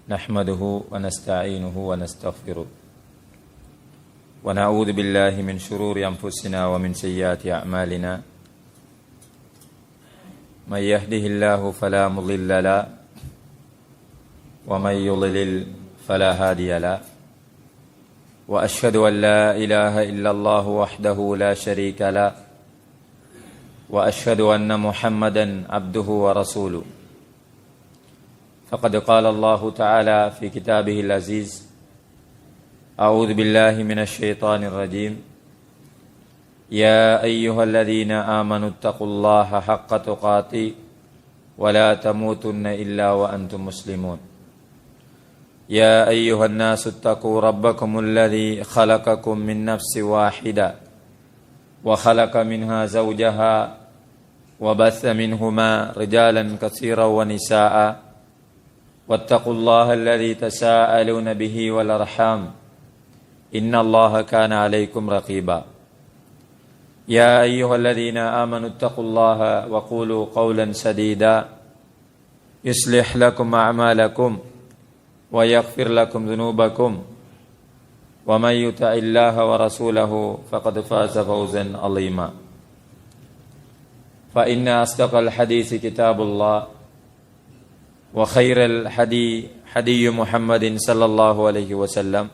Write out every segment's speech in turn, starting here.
نحمده ونستعينه ونستغفره ونعوذ بالله من شرور أنفسنا ومن سيئات أعمالنا من يهده الله فلا مضل له ومن يضلل فلا هادي له وأشهد أن لا إله إلا الله وحده لا شريك له وأشهد أن محمدا عبده ورسوله فقد قال الله تعالى في كتابه العزيز أعوذ بالله من الشيطان الرجيم يا أيها الذين آمنوا اتقوا الله حق تقاته ولا تموتن إلا وأنتم مسلمون يا أيها الناس اتقوا ربكم الذي خلقكم من نفس واحدة وخلق منها زوجها وبث منهما رجالا كثيرا ونساء واتقوا الله الذي تساءلون به والأرحام إن الله كان عليكم رقيبا يا أيها الذين آمنوا اتقوا الله وقولوا قولا سديدا يصلح لكم أعمالكم ويغفر لكم ذنوبكم ومن يطع الله ورسوله فقد فاز فوزا عظيما فإن أصدق الحديث كتاب الله وخير الحدي حدي محمد صلى الله عليه وسلم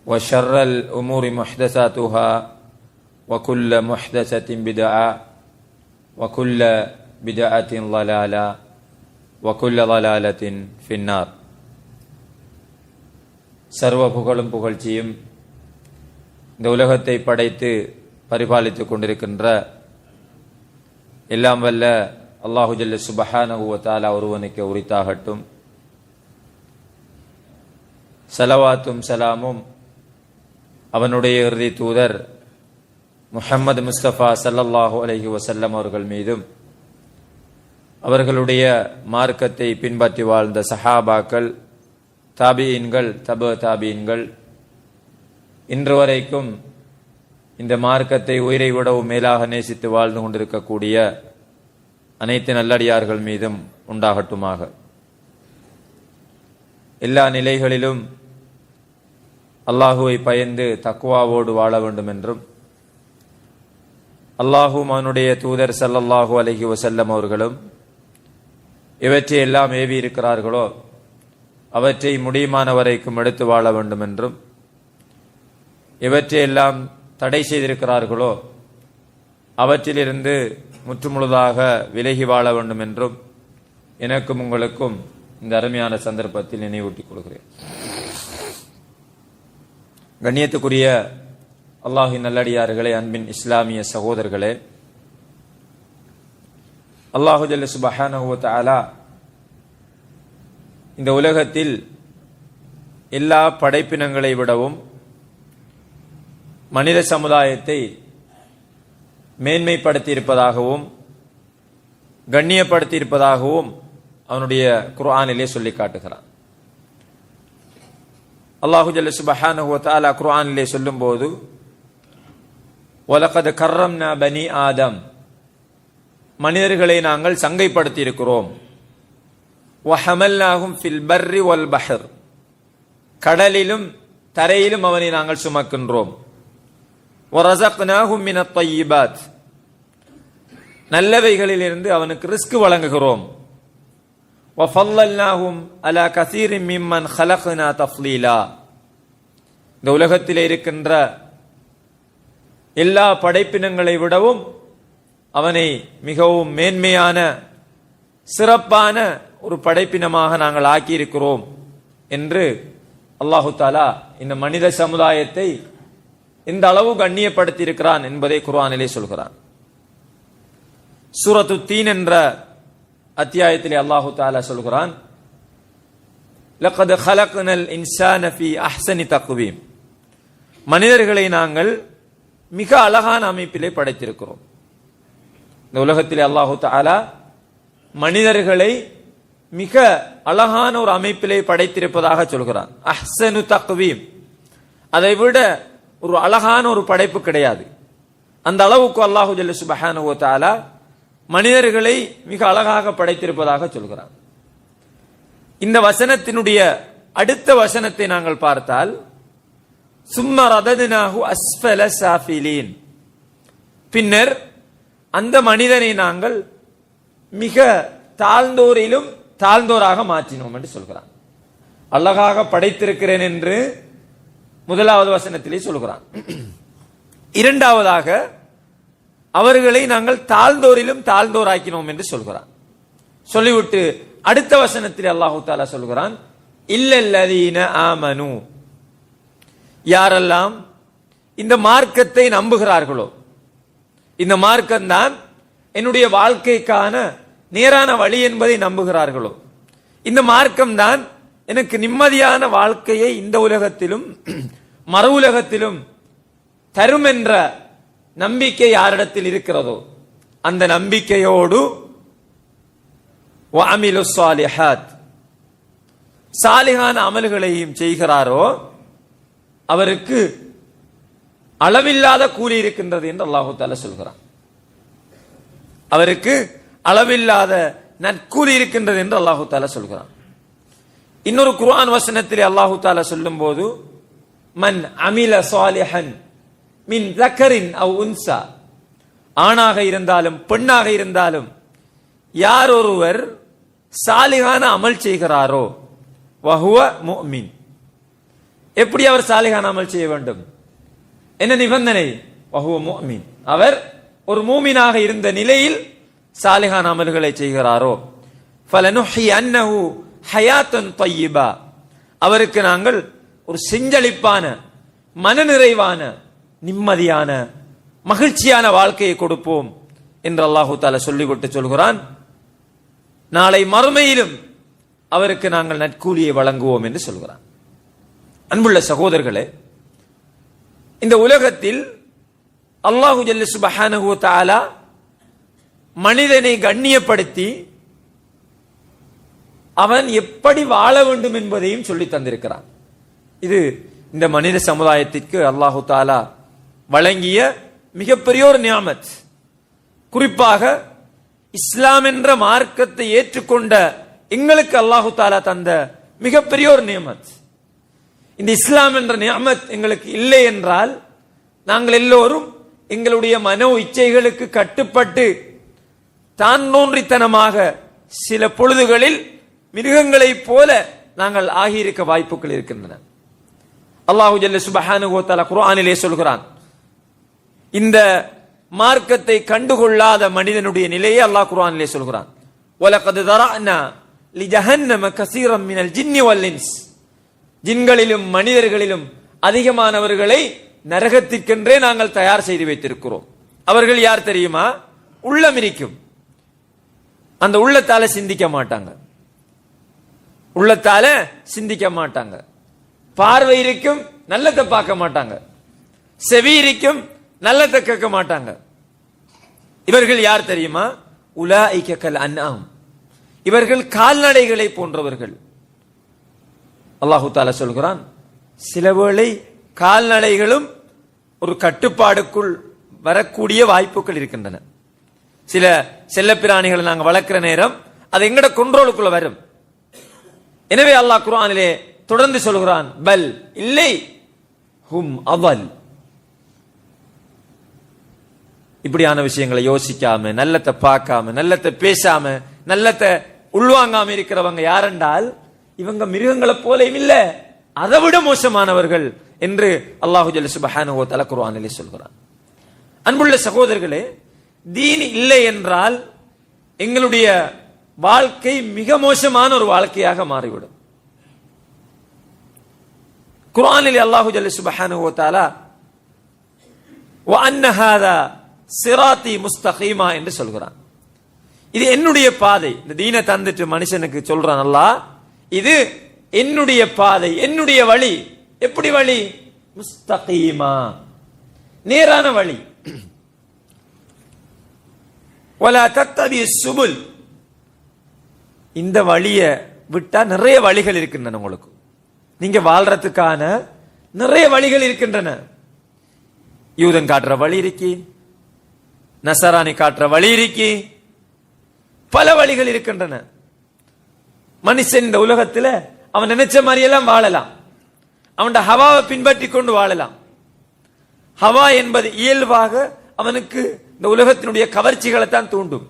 وشر الأمور محدثاتها وكل محدثة بدعة وكل بدعة ضلالة وكل ضلالة في النار. சர்வ புகழும் புகழ்ச்சியும் இந்த உலகத்தை படைத்து பரிபாலித்துக் கொண்டிருக்கின்ற எல்லாம் வல்ல அல்லாஹு ஜல்ல சுப்ஹானஹு வ தஆலா ஒருவனுக்கு உரித்தாகட்டும். ஸலவாத்தும் ஸலாமும் அவனுடைய இறுதி தூதர் முஹம்மது முஸ்தபா ஸல்லல்லாஹு அலைஹி வஸல்லம் அவர்கள் மீதும் அவர்களுடைய மார்க்கத்தை பின்பற்றி வாழ்ந்த சஹாபாக்கள், தாபியீன்கள், தப தாபியீன்கள், இன்று வரைக்கும் இந்த மார்க்கத்தை உயிரை விடவும் மேலாக நேசித்து வாழ்ந்து கொண்டிருக்கக்கூடிய அனைத்து நல்லடியார்கள் மீதும் உண்டாகட்டுமாக. எல்லா நிலைகளிலும் அல்லாஹுவை பயந்து தக்வாவோடு வாழ வேண்டும் என்றும் அல்லாஹும் அவனுடைய தூதர் ஸல்லல்லாஹு அலைஹி வஸல்லம் அவர்களும் எவற்றை எல்லாம் ஏவி இருக்கிறார்களோ அவற்றை முடியுமான வரைக்கும் எடுத்து வாழ வேண்டும் என்றும் எவற்றை எல்லாம் தடை செய்திருக்கிறார்களோ அவற்றிலிருந்து முற்றுமுழுதாக விலகி வாழ வேண்டும் என்றும் எனக்கும் உங்களுக்கும் இந்த அருமையான சந்தர்ப்பத்தில் நினைவூட்டிக் கொள்கிறேன். கண்ணியத்துக்குரிய அல்லாஹின் நல்லடியார்களே, அன்பின் இஸ்லாமிய சகோதரர்களே, அல்லாஹு ஜல்ல சுப்ஹானஹு வ தஆலா இந்த உலகத்தில் எல்லா படைப்பினங்களை விடவும் மனித சமுதாயத்தை மேன்மைப்படுத்தி இருப்பதாகவும் கண்ணியப்படுத்தி இருப்பதாகவும் அவனுடைய குர்ஆனிலே சொல்லி காட்டுகிறான். அல்லாஹு ஜல்ல சுப்ஹானஹு வ தஆலா குர்ஆனிலே சொல்லும்போது வலகத் கர்ரம்னா பனி ஆதம், மனிதர்களை நாங்கள் சங்கைப்படுத்தி இருக்கிறோம். வஹமல்நாஹும் ஃபில் பர்ரி வல் பஹர், கடலிலும் தரையிலும் அவனை நாங்கள் சுமக்கின்றோம். வரஸக்னாஹும் மினத் தய்யிபாத், நல்லவைகளிலிருந்து அவனுக்கு ரிஸ்க் வழங்குகிறோம். வஃல்லல்நாஹும் அலா கஸீரின் மிம்மன் ஹலக்னா தஃலீலா, இந்த உலகத்திலே இருக்கின்ற எல்லா படைப்பினங்களை விடவும் அவனை மிகவும் மேன்மையான சிறப்பான ஒரு படைப்பினமாக நாங்கள் ஆக்கியிருக்கிறோம் என்று அல்லாஹு தஆலா இந்த மனித சமுதாயத்தை இந்த அளவு கண்ணியப்படுத்தி இருக்கிறான் என்பதை குர்ஆனிலே சொல்கிறான். சூரத்து தீன் என்ற அத்தியாயத்திலே அல்லாஹு தஆலா சொல்கிறான், லக்கத் ஹலக்னல் இன்சான ஃபீ அஹ்ஸனி தக்வீம், மனிதர்களை நாங்கள் மிக அழகான அமைப்பிலே படைத்திருக்கிறோம். இந்த உலகத்திலே அல்லாஹு தஆலா மனிதர்களை மிக அழகான ஒரு அமைப்பிலே படைத்திருப்பதாக சொல்கிறான். அஹ்ஸனு தக்வீம், அதை விட ஒரு அழகான ஒரு படைப்பு கிடையாது. அந்த அளவுக்கு அல்லாஹு ஜல்ல சுப்ஹானஹு வ தஆலா மனிதர்களை மிக அழகாக படைத்திருப்பதாக சொல்கிறான். இந்த வசனத்தினுடைய அடுத்த வசனத்தை நாங்கள் பார்த்தால் சும்ம ரததுனாஹு அஸ்ஃபல சாஃபிலீன், பின்னர் அந்த மனிதனை நாங்கள் மிக தாழ்ந்தோரிலும் தாழ்ந்தோராக மாற்றினோம் என்று சொல்கிறான். அழகாக படைத்திருக்கிறேன் என்று முதலாவது வசனத்திலே சொல்கிறான். இரண்டாவதாக அவர்களை நாங்கள் தாழ்ந்தோரிலும் தாழ்ந்தோராக்கினோம் என்று சொல்கிறான். சொல்லிவிட்டு அடுத்த வசனத்தில் அல்லாஹு தஆலா சொல்கிறான், இல்லல்லதீன ஆமனு, யாரெல்லாம் இந்த மார்க்கத்தை நம்புகிறார்களோ, இந்த மார்க்கம்தான் என்னுடைய வாழ்க்கைக்கான நேரான வழி என்பதை நம்புகிறார்களோ, இந்த மார்க்கம்தான் எனக்கு நிம்மதியான வாழ்க்கையை இந்த உலகத்திலும் மறு உலகத்திலும் தரும் என்ற நம்பிக்கை யாரிடத்தில் இருக்கிறதோ, அந்த நம்பிக்கையோடு வஅமிலு ஸாலிஹாத், சாலிஹான அமல்களையும் செய்கிறாரோ அவருக்கு அளவில்லாத கூலி இருக்கின்றது என்று அல்லாஹு தஆலா சொல்கிறான். அவருக்கு அளவில்லாத நற்கூலி இருக்கின்றது என்று அல்லாஹு தஆலா சொல்கிறான். இன்னொரு குர்ஆன் வசனத்திலே அல்லாஹு தஆலா சொல்லும்போது, மன் அமில ஸாலிஹன் மின் ஸக்கரின் அவ் உன்ஸா, ஆணாக இருந்தாலும் பெண்ணாக இருந்தாலும் யார் ஒருவர் சாலிஹான அமல் செய்கிறாரோ வஹுவ முஃமின், எப்படி அவர் சாலிஹான அமல் செய்ய வேண்டும்? என்ன நிபந்தனை? வஹுவ முஃமின், அவர் ஒரு மூமினாக இருந்த நிலையில் சாலிஹான அமல்களை செய்கிறாரோ, ஃபலனுஹ்யன்னஹு ஹயாத்தன் தய்யிபா, அவருக்கு நாங்கள் ஒரு செஞ்சளிப்பான மனநிறைவான நிம்மதியான மகிழ்ச்சியான வாழ்க்கையை கொடுப்போம் என்று அல்லாஹு தஆலா சொல்லிவிட்டு சொல்கிறான், நாளை மறுமையிலும் அவருக்கு நாங்கள் நற்கூலியை வழங்குவோம் என்று சொல்கிறான். அன்புள்ள சகோதரர்களே, இந்த உலகத்தில் அல்லாஹு ஜல்ல சுப்ஹானஹு வ தஆலா மனிதனை கண்ணியப்படுத்தி அவன் எப்படி வாழ வேண்டும் என்பதையும் சொல்லி தந்திருக்கிறான். இது இந்த மனித சமுதாயத்திற்கு அல்லாஹு தஆலா வழங்கிய மிகப்பெரிய ஒரு நியாமத். குறிப்பாக இஸ்லாம் என்ற மார்க்கத்தை ஏற்றுக்கொண்ட எங்களுக்கு அல்லாஹு தஆலா தந்த மிகப்பெரிய ஒரு நியாமத். இந்த இஸ்லாம் என்ற நியாமத் எங்களுக்கு இல்லை என்றால் நாங்கள் எல்லோரும் எங்களுடைய மனோ இச்சைகளுக்கு கட்டுப்பட்டு தான் தோன்றித்தனமாக சில பொழுதுகளில் மிருகங்களைப் போல நாங்கள் ஆகியிருக்க வாய்ப்புகள் இருக்கின்றன. அல்லாஹு ஜல்ல சுப்ஹானஹு வ தஆலா குர்ஆனிலே சொல்கிறான், இந்த மார்க்கத்தை கண்டுகொள்ளாத மனிதனுடைய நிலையை அல்லாஹ் குர்ஆனிலே சொல்கிறான், வலகத் தரஅனா லிஜஹன்னம கஸீரன் மினல் ஜின்னி வல் இன்ஸ், ஜின்களிலும் மனிதர்களிலும் அதிகமானவர்களை நரகத்திற்கென்றே நாங்கள் தயார் செய்து வைத்திருக்கிறோம். அவர்கள் யார் தெரியுமா? உள்ளம் இருக்கும், அந்த உள்ளத்தால சிந்திக்க மாட்டாங்க, உள்ளத்தால சிந்திக்க மாட்டாங்க. பார்வை இருக்கும், நல்லதை பார்க்க மாட்டாங்க. செவி இருக்கும், நல்லதை கேட்க மாட்டாங்க. இவர்கள் யார் தெரியுமா? உலாயிக கல் அன்ஆம், இவர்கள் கால்நடைகளை போன்றவர்கள். அல்லாஹு தஆலா சொல்கிறான், சில வேளை கால்நடைகளும் ஒரு கட்டுப்பாடுக்குள் வரக்கூடிய வாய்ப்புகள் இருக்கின்றன. சில செல்ல பிராணிகளை நாங்கள் வளர்க்கிற நேரம் அது எங்கட கண்ட்ரோலுக்குள்ள வரும். எனவே அல்லாஹ் குர்ஆனிலே தொடர்ந்து சொல்கிறான், பல் இல்லை ஹும் அவல், இப்படியான விஷயங்களை யோசிக்காம, நல்லத்தை பார்க்காம, நல்லத்தை பேசாம, நல்லத்தை உள்வாங்காம இருக்கிறவங்க யாரென்றால் இவங்க மிருகங்களை போலவும் இல்ல, அதை விட மோசமானவர்கள் என்று அல்லாஹு ஜல்ல சுப்ஹானஹு வ தஆலா குர்ஆனிலே சொல்கிறான். அன்புள்ள சகோதரர்களே, தீன் இல்லை என்றால் எங்களுடைய வாழ்க்கை மிக மோசமான ஒரு வாழ்க்கையாக மாறிவிடும். குர்ஆனில் அல்லாஹு ஜல்ல சுப்ஹானஹு வ தஆலா வ அன்ன ஹாதா சிராத்தி முஸ்தகீமா என்று சொல்கிறான். இது என்னுடைய பாதை. இந்த தீனை தந்துட்டு மனுஷனுக்கு சொல்றான் அல்லாஹ், இது என்னுடைய பாதை, என்னுடைய வழி. எப்படி வழி? முஸ்தகீமா, நேரான வழி. வலா தத்தபி சுபுல், இந்த வழியை விட்டா நிறைய வழிகள் இருக்கின்றன. உங்களுக்கு நீங்க வாழ்றதுக்கான நிறைய வழிகள் இருக்கின்றன. யூதன் காட்டுற வழி இருக்கி, நசராணி காட்டுற வழி இருக்கி, பல வழிகள் இருக்கின்றன. மனுஷன் இந்த உலகத்துல அவன் நினைச்ச மாதிரி எல்லாம் வாழலாம், அவன் ஹவாவை பின்பற்றி கொண்டு வாழலாம். ஹவா என்பது இயல்பாக அவனுக்கு இந்த உலகத்தினுடைய கவர்ச்சிகளை தான் தூண்டும்.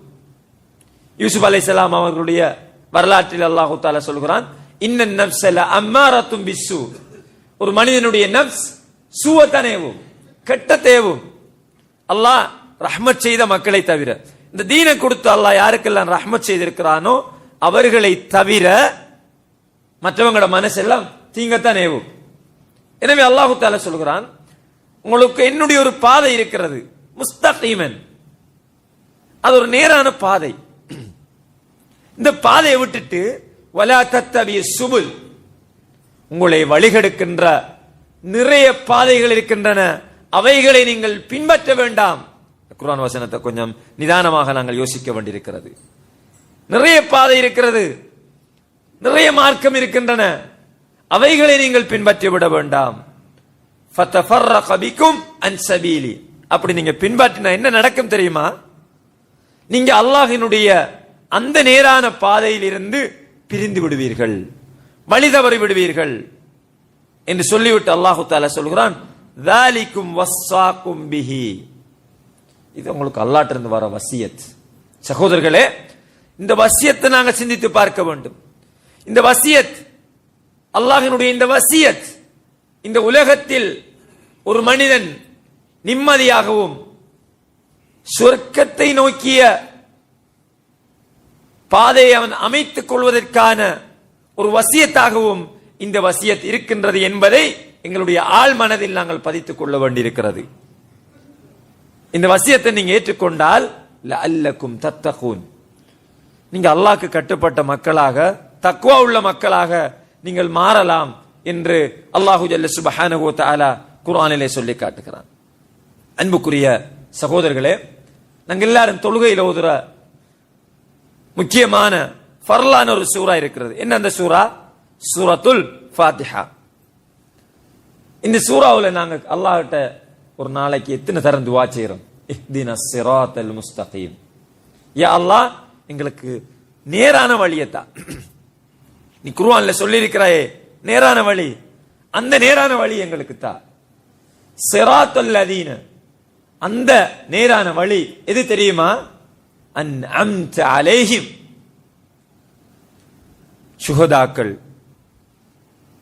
யூசுப் அலைஹிஸ்ஸலாம் அவர்களுடைய வரலாற்றில் அல்லாஹ் தஆலா சொல்கிறான், இன்னன் நஃப்ஸ லஅம்மாரத்தும் பிஸ்ஸூ, ஒரு மனிதனுடைய நஃப்ஸ் சூவத்தான் ஏவும், கெட்டதை ஏவும். அல்லாஹ் ரஹ்மத் செய்த மக்களை தவிர, இந்த தீனை கொடுத்து அல்லாஹ் யாருக்கெல்லாம் ரஹ்மத் செய்திருக்கிறானோ அவர்களை தவிர மற்றவங்களோட மனசெல்லாம் தீங்கத்தான் ஏவும். எனவே அல்லாஹ் தஆலா சொல்கிறான், உங்களுக்கு என்னுடைய ஒரு பாதை இருக்கிறது, முஸ்தகீமன், அது ஒரு நேரான பாதை. இந்த பாதையை விட்டுட்டு வலா தத்தபி சுபுல், உங்களை வழிகெடுக்கின்ற நிறைய பாதைகள் இருக்கின்றன, அவைகளை நீங்கள் பின்பற்ற வேண்டாம். குர்ஆன் வசனத்தை கொஞ்சம் நிதானமாக நாங்கள் யோசிக்க வேண்டியிருக்கிறது. நிறைய பாதை இருக்கிறது, நிறைய மார்க்கம் இருக்கின்றன, அவைகளை நீங்கள் பின்பற்றி விட வேண்டாம். ஃபதஃபர்ரக பிகும் அன் சபீலி, அப்படி நீங்க பின்பற்றினா என்ன நடக்கும் தெரியுமா? நீங்க அல்லாஹ்வினுடைய அந்த நேரான பாதையில் இருந்து பிரிந்து விடுவீர்கள், வழி தவறி விடுவீர்கள் என்று சொல்லிவிட்டு அல்லாஹு தஆலா சொல்கிறான், ذَلِكُمْ وَصَّاكُمْ بِهِ, இது உங்களுக்கு அல்லாஹ்விலிருந்து வர வசியத். சகோதரர்களே, இந்த வசியத்தை நாங்கள் சிந்தித்து பார்க்க வேண்டும். இந்த வசியத், அல்லாஹ்வினுடைய இந்த வசியத், இந்த உலகத்தில் ஒரு மனிதன் நிம்மதியாகவும் சொர்க்கத்தை நோக்கிய பாதையை அவன் அமைத்துக் கொள்வதற்கான ஒரு வசியத்தாகவும் இந்த வசியத் இருக்கின்றது என்பதை எங்களுடைய ஆழ் மனதில் நாங்கள் பதித்துக் கொள்ள வேண்டியிருக்கிறது. இந்த வசியத்தை நீங்க ஏற்றுக்கொண்டால் லஅல்லக்கும் தத்தகூன், நீங்க அல்லாஹ்க்கு கட்டுப்பட்ட மக்களாக, தக்வா உள்ள மக்களாக நீங்கள் மாறலாம் என்று அல்லாஹு ஜல்ல சுப்ஹானஹு வ தஆலா குர்ஆனிலே சொல்லி காட்டுகிறான். அன்புக்குரிய சகோதரர்களே, நாங்கள் எல்லாரும் தொழுகையில் ஓதுற முக்கியமான ஃபர்லான ஒரு சூரா இருக்கிறது. என்ன அந்த சூரா? சூரத்துல் ஃபாத்திஹா. இந்த சூராவில் நாங்க அல்லாஹ்கிட்ட ஒரு நாளைக்கு எத்தனை தரம் துஆ செய்றோம்? இஹ்தினஸ் ஸிராத்தல் முஸ்தகீம், யா அல்லாஹ் எங்களுக்கு நேரான வழியத்தா. நீ குர்ஆன்ல சொல்லி இருக்கிறாயே நேரான வழி, அந்த நேரான வழி எங்களுக்கு தா. ஸிராத்தல் லதீன, அந்த நேரான வழி எது தெரியுமா? அன்அம்த அலைஹிம், சுஹதாக்கள்,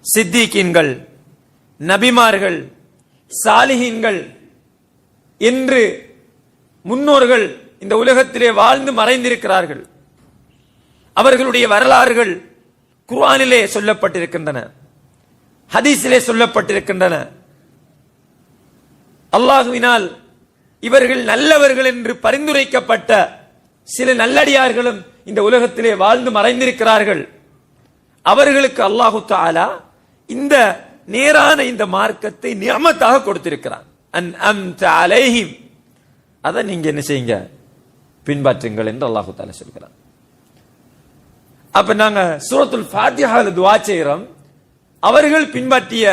சித்திகீன்கள், நபிமார்கள், சாலிஹீன்கள் என்று முன்னோர்கள் இந்த உலகத்திலே வாழ்ந்து மறைந்திருக்கிறார்கள். அவர்களுடைய வரலாறுகள் குர்ஆனிலே சொல்லப்பட்டிருக்கின்றன, ஹதீஸிலே சொல்லப்பட்டிருக்கின்றன. அல்லாஹ்வினால் இவர்கள் நல்லவர்கள் என்று பரிந்துரைக்கப்பட்ட சில நல்லடியார்களும் இந்த உலகத்திலே வாழ்ந்து மறைந்திருக்கிறார்கள். அவர்களுக்கு அல்லாஹு தஆலா இந்த நேரான இந்த மார்க்கத்தை நிஅமத்தாக கொடுத்திருக்கிறான். அன்அம்த அலைஹிம், அதை நீங்க என்ன செய்யுங்க? பின்பற்றுங்கள் என்று அல்லாஹு தஆலா சொல்கிறான். அப்ப நாங்க சூரத்துல் ஃபாத்திஹால துஆ செய்றோம், அவர்கள் பின்பற்றிய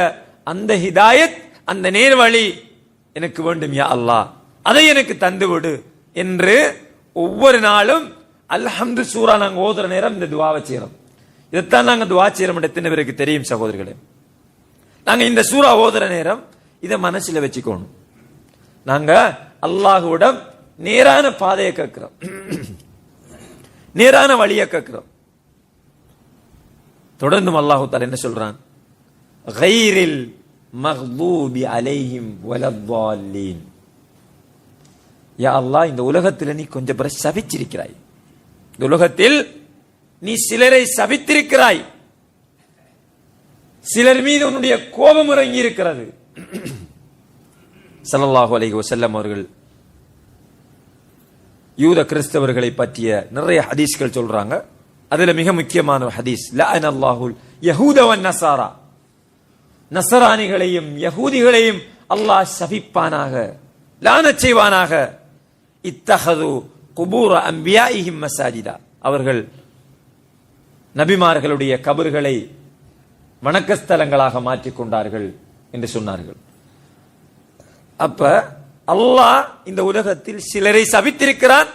அந்த ஹிதாயத், அந்த நேர்வழி எனக்கு வேண்டும் யா அல்லாஹ், அதை எனக்கு தந்துவிடு என்று ஒவ்வொரு நாளும் அல்ஹம்து சூரா நாங்க ஓதுற நேரம் இந்த துஆவை செய்றோம். இதைத்தான் நாங்க துஆ செய்றோம். எத்தனை பேருக்கு தெரியும் சகோதரர்களே? நாங்க இந்த சூரா ஓதுற நேரம் இதை மனசுல வச்சுக்கணும். நாங்க அல்லாஹ்விடம் நேரான பாதையை கேட்கிறோம், நேரான வழியை கேட்கிறோம். தொடர்ந்தும் அல்லாஹ் தஆலா என்ன சொல்றான்? கைரில் மக்தூபி அலைஹிம் வலத்தாலீன், யா அல்லாஹ் இந்த உலகத்தில் நீ கொஞ்சம் பேரை சபிச்சிருக்கிறாய், இந்த உலகத்தில் நீ சிலரை சபித்திருக்கிறாய், சிலர் மீது உன்னுடைய கோபம் இறங்கி இருக்கிறது. ஸல்லல்லாஹு அலைஹி வஸல்லம் அவர்கள் யூத கிறிஸ்தவர்களை பற்றிய நிறைய ஹதீஸ்கள் சொல்றாங்க. அதுல மிக முக்கியமான ஒரு ஹதீஸ், லஅனல்லாஹுல் யஹூத வன் நஸாரா, நஸரானிகளையும் யஹூதிகளையும் அல்லாஹ் சபிப்பானாக, லானத் செய்வானாக. இத்தஹது குபூர அன்பியாஇஹிம் மசாஜிதா, அவர்கள் நபிமார்களுடைய கபர்களை வணக்கஸ்தலங்களாக மாற்றிக் கொண்டார்கள் என்று சொன்னார்கள். அப்ப அல்லாஹ் இந்த உலகத்தில் சிலரை சபித்திருக்கிறான்,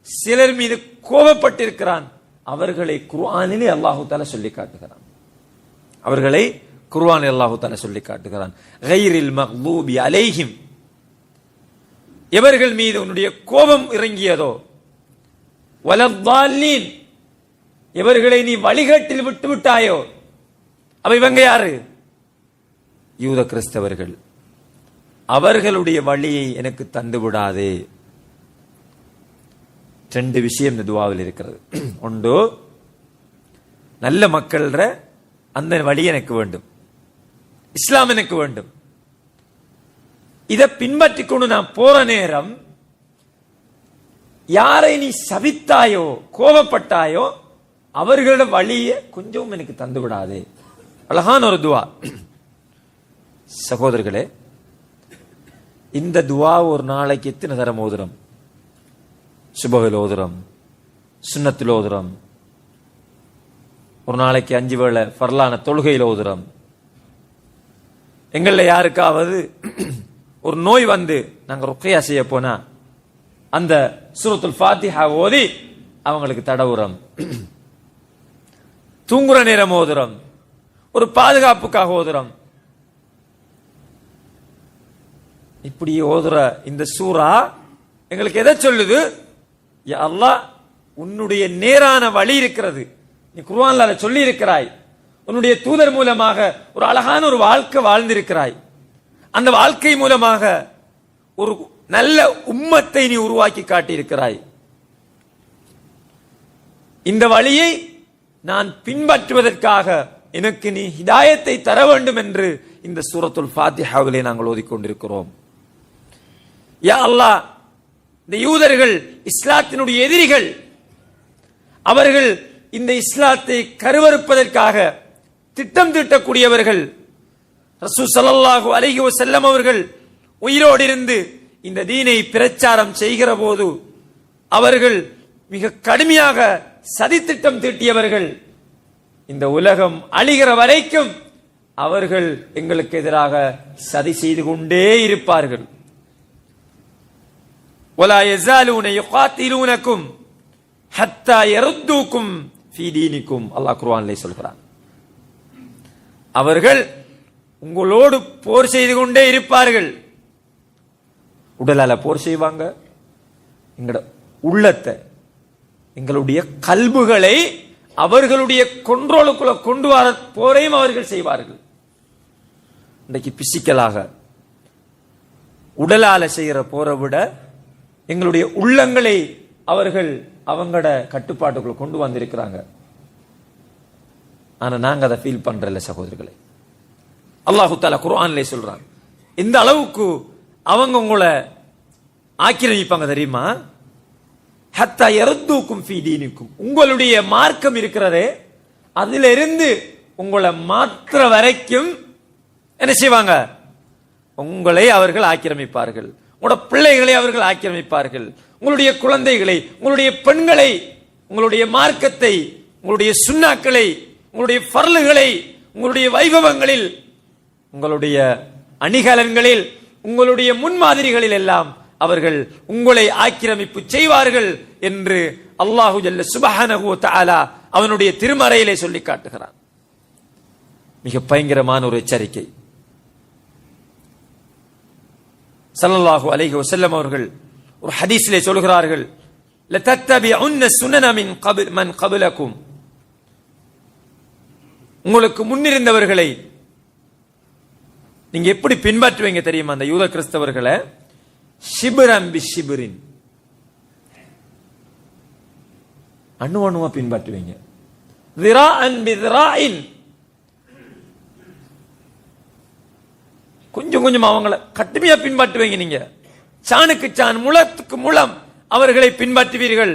சிலர் மீது கோபப்பட்டிருக்கிறான். அவர்களை குர்ஆனிலே அல்லாஹு தஆலா சொல்லி காட்டுகிறான். அவர்களை குர்ஆனில் அல்லாஹு தஆலா சொல்லி காட்டுகிறான். கைரில் மக்லூபி அலைஹிம், எவர்கள் மீது உன்னுடைய கோபம் இறங்கியதோ, வலத்தாலீன், எவர்களை நீ வழிகட்டில் விட்டு விட்டாயோ. அப்ப இவங்க யாரு? யூத கிறிஸ்தவர்கள். அவர்களுடைய வழியை எனக்கு தந்து விடாதே. ரெண்டு விஷயம் இந்த துவாவில் இருக்கிறது. ஒன்று, நல்ல மக்கள்ற அந்த வழி எனக்கு வேண்டும், இஸ்லாம் எனக்கு வேண்டும். இதை பின்பற்றி கொண்டு நான் போற நேரம் யாரை நீ சபித்தாயோ கோபப்பட்டாயோ அவர்களோட வழியை கொஞ்சம் எனக்கு தந்து விடாதே. அழகான ஒரு துவா. சகோதரர்களே, இந்த துவா ஒரு நாளைக்கு எத்தனை தரம் ஓதுறோம்? சுபஹில் ஓதுறோம், சுன்னத்தில் ஓதுறோம், ஒரு நாளைக்கு 5 வேளை ஃபர்லான தொழுகையில் ஓதுறோம். எங்கள யாருக்காவது ஒரு நோய் வந்து நாங்க ருக்கையா செய்ய போனா அந்த சூரத்துல் ஃபாத்திஹா ஓதி அவங்களுக்கு தடவுறோம். தூங்குற நேரம் ஓதுறோம், ஒரு பாதுகாப்புக்காக ஓதுறோம். இப்படி ஓதுற இந்த சூரா எங்களுக்கு எதை சொல்லுது? யா அல்லாஹ், உன்னுடைய நேரான வழி இருக்கிறது, நீ குர்ஆன்ல சொல்லி இருக்கிறாய், உன்னுடைய தூதர் மூலமாக ஒரு அழகான ஒரு வாழ்க்கை வாழ்ந்திருக்கிறாய், அந்த வாழ்க்கை மூலமாக ஒரு நல்ல உம்மத்தை நீ உருவாக்கி காட்டியிருக்கிறாய். இந்த வழியை நான் பின்பற்றுவதற்காக எனக்கு நீ ஹிதாயத்தை தர வேண்டும் என்று இந்த சூரத்துல் ஃபாத்திஹாவிலே நாங்கள் ஓதிக்கொண்டிருக்கிறோம். யா அல்லாஹ், இந்த யூதர்கள் இஸ்லாத்தினுடைய எதிரிகள். அவர்கள் இந்த இஸ்லாத்தை கருவறுப்பதற்காக திட்டம் தீட்டக்கூடியவர்கள். ரசூல் ஸல்லல்லாஹு அலைஹி வஸல்லம் அவர்கள் உயிரோடு இருந்து இந்த தீனை பிரச்சாரம் செய்கிற போது அவர்கள் மிக கடுமையாக சதித்திட்டம் தீட்டியவர்கள். இந்த உலகம் அழிகிற வரைக்கும் அவர்கள் எங்களுக்கு எதிராக சதி செய்து கொண்டே இருப்பார்கள். وَلَا يَزَالُونَ يُقَاتِلُونَكُمْ حَتَّى يَرُدُّوكُمْ فِي دِينِكُمْ. அல்லாஹ் குர்ஆனிலே சொல்கிறான், அவர்கள் உங்களோடு போர் செய்து கொண்டே இருப்பார்கள். உடலால போர் செய்வாங்க, எங்களோட உள்ளத்தை, எங்களுடைய கல்புகளை அவர்களுடைய கொண்ட்ரோலுக்குள்ள கொண்டு வர போரையும் அவர்கள் செய்வார்கள். இன்றைக்கு பிசிக்கலாக உடலால செய்கிற போரை விட எங்களுடைய உள்ளங்களை அவர்கள் அவங்களோட கட்டுப்பாட்டுக்குள்ள கொண்டு வந்திருக்கிறாங்க. ஆனா நாங்க அதை ஃபீல் பண்றல சகோதரர்களே. அல்லாஹு தஆலா குர்ஆனிலே சொல்றான், இந்த அளவுக்கு அவங்க உங்களை ஆக்கிரமிப்பாங்க தெரியுமா? ஹத்தா யருதுக்கும் ஃபீ தீனிக்கும், உங்களுடைய மார்க்கம் இருக்கிறதே அதிலிருந்து உங்களை மாற்ற வரைக்கும் என்ன செய்வாங்க? உங்களை அவர்கள் ஆக்கிரமிப்பார்கள், உங்களோட பிள்ளைகளை அவர்கள் ஆக்கிரமிப்பார்கள், உங்களுடைய குழந்தைகளை, உங்களுடைய பெண்களை, உங்களுடைய மார்க்கத்தை, உங்களுடைய சுன்னாக்களை, உங்களுடைய ஃபர்லுகளை, உங்களுடைய வைபவங்களில், உங்களுடைய அணிகலன்களில், உங்களுடைய முன்மாதிரிகளில் எல்லாம் அவர்கள் உங்களை ஆக்கிரமிப்பு செய்வார்கள் என்று அல்லாஹு ஜல்ல சுப்ஹானஹு வ தஆலா அவனுடைய திருமறையிலே சொல்லி காட்டுகிறான். மிக பயங்கரமான ஒரு எச்சரிக்கை. ஸல்லல்லாஹு அலைஹி வஸல்லம் அவர்கள் ஒரு ஹதீஸிலே சொல்கிறார்கள், லதத்தபிஉன்ன சுனன மின் கப்ல் மன் கப்லக்கும், உங்களுக்கு முன்னிருந்தவர்களை நீங்க எப்படி பின்பற்றுவீங்க தெரியுமா? அந்த யூத கிறிஸ்தவர்களை ஷிப்ரன் பி ஷிப்ரின், அணு அணுவா பின்பற்றுவீங்க. திராஅன் பி திராஇன், கொஞ்சம் கொஞ்சம் அவங்களை கட்டுமையா பின்பற்றுவீங்க. நீங்க சாணுக்கு சான், முழத்துக்கு முழம் அவர்களை பின்பற்றுவீர்கள்.